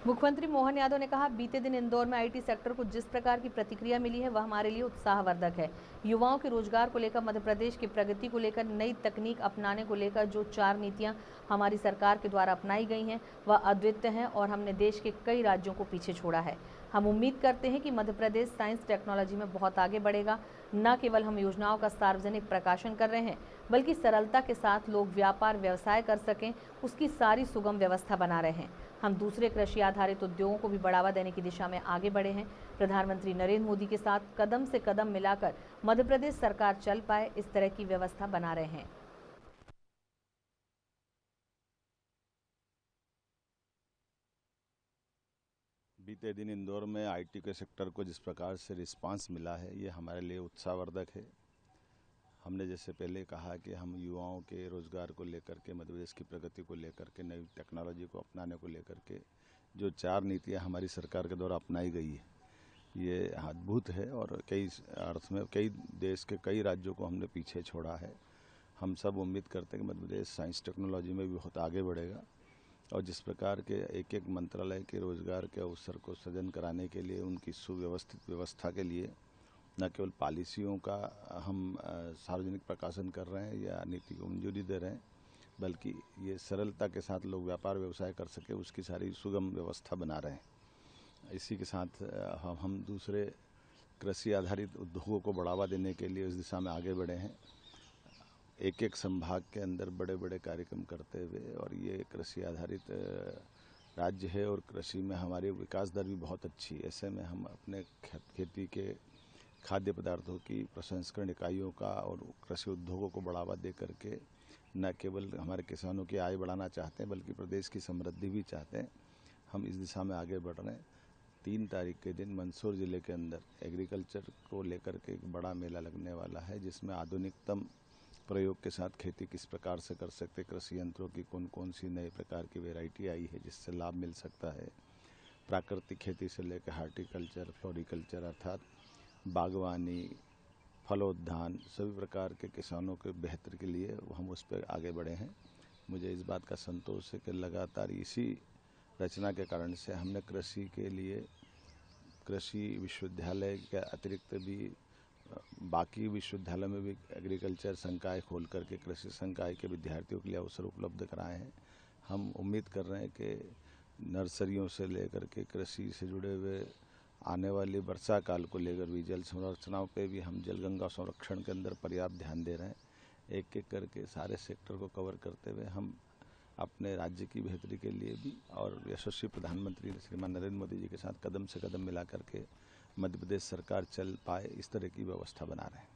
मुख्यमंत्री मोहन यादव ने कहा, बीते दिन इंदौर में आईटी सेक्टर को जिस प्रकार की प्रतिक्रिया मिली है वह हमारे लिए उत्साहवर्धक है। युवाओं के रोजगार को लेकर, मध्य प्रदेश की प्रगति को लेकर, नई तकनीक अपनाने को लेकर जो 4 नीतियां हमारी सरकार के द्वारा अपनाई गई हैं वह अद्वितीय हैं और हमने देश के कई राज्यों को पीछे छोड़ा है। हम उम्मीद करते हैं कि मध्य प्रदेश साइंस टेक्नोलॉजी में बहुत आगे बढ़ेगा। न केवल हम योजनाओं का सार्वजनिक प्रकाशन कर रहे हैं, बल्कि सरलता के साथ लोग व्यापार व्यवसाय कर सकें, उसकी सारी सुगम व्यवस्था बना रहे हैं। हम दूसरे कृषि आधारित उद्योगों को भी बढ़ावा देने की दिशा में आगे बढ़े हैं। प्रधानमंत्री नरेंद्र मोदी के साथ कदम से कदम मिलाकर मध्य प्रदेश सरकार चल पाए, इस तरह की व्यवस्था बना रहे हैं। बीते दिन इंदौर में आईटी के सेक्टर को जिस प्रकार से रिस्पांस मिला है, ये हमारे लिए उत्साहवर्धक है। हमने जैसे पहले कहा कि हम युवाओं के रोज़गार को लेकर के, मध्य प्रदेश की प्रगति को लेकर के, नई टेक्नोलॉजी को अपनाने को लेकर के जो 4 नीतियां हमारी सरकार के द्वारा अपनाई गई है, ये अद्भुत है और कई अर्थ में कई देश के कई राज्यों को हमने पीछे छोड़ा है। हम सब उम्मीद करते हैं कि मध्य प्रदेश साइंस टेक्नोलॉजी में भी बहुत आगे बढ़ेगा और जिस प्रकार के एक एक मंत्रालय के रोजगार के अवसर को सृजन कराने के लिए, उनकी सुव्यवस्थित व्यवस्था के लिए न केवल पॉलिसियों का हम सार्वजनिक प्रकाशन कर रहे हैं या नीति को मंजूरी दे रहे हैं, बल्कि ये सरलता के साथ लोग व्यापार व्यवसाय कर सके, उसकी सारी सुगम व्यवस्था बना रहे हैं। इसी के साथ हम दूसरे कृषि आधारित उद्योगों को बढ़ावा देने के लिए इस दिशा में आगे बढ़े हैं। एक एक संभाग के अंदर बड़े बड़े कार्यक्रम करते हुए, और ये कृषि आधारित राज्य है और कृषि में हमारी विकास दर भी बहुत अच्छी है। ऐसे में हम अपने खेती के खाद्य पदार्थों की प्रसंस्करण इकाइयों का और कृषि उद्योगों को बढ़ावा दे करके न केवल हमारे किसानों की आय बढ़ाना चाहते हैं, बल्कि प्रदेश की समृद्धि भी चाहते हैं। हम इस दिशा में आगे बढ़ रहे हैं। 3 तारीख के दिन मंदसौर जिले के अंदर एग्रीकल्चर को लेकर के एक बड़ा मेला लगने वाला है, जिसमें आधुनिकतम प्रयोग के साथ खेती किस प्रकार से कर सकते, कृषि यंत्रों की कौन कौन सी नए प्रकार की वैरायटी आई है जिससे लाभ मिल सकता है, प्राकृतिक खेती से लेकर हार्टिकल्चर, फ्लोरिकल्चर अर्थात बागवानी, फलोद्यान, सभी प्रकार के किसानों के बेहतर के लिए हम उस पर आगे बढ़े हैं। मुझे इस बात का संतोष है कि लगातार इसी रचना के कारण से हमने कृषि के लिए कृषि विश्वविद्यालय के अतिरिक्त भी बाकी विश्वविद्यालय में भी एग्रीकल्चर संकाय खोल करके कृषि संकाय के विद्यार्थियों के लिए अवसर उपलब्ध कराए हैं। हम उम्मीद कर रहे हैं कि नर्सरियों से लेकर के कृषि से जुड़े हुए आने वाली वर्षा काल को लेकर भी जल संरचनाओं पे भी हम जलगंगा संरक्षण के अंदर पर्याप्त ध्यान दे रहे हैं। एक एक करके सारे सेक्टर को कवर करते हुए हम अपने राज्य की बेहतरी के लिए भी और यशस्वी प्रधानमंत्री श्रीमान नरेंद्र मोदी जी के साथ कदम से कदम मिला करके मध्य प्रदेश सरकार चल पाए, इस तरह की व्यवस्था बना रहे हैं।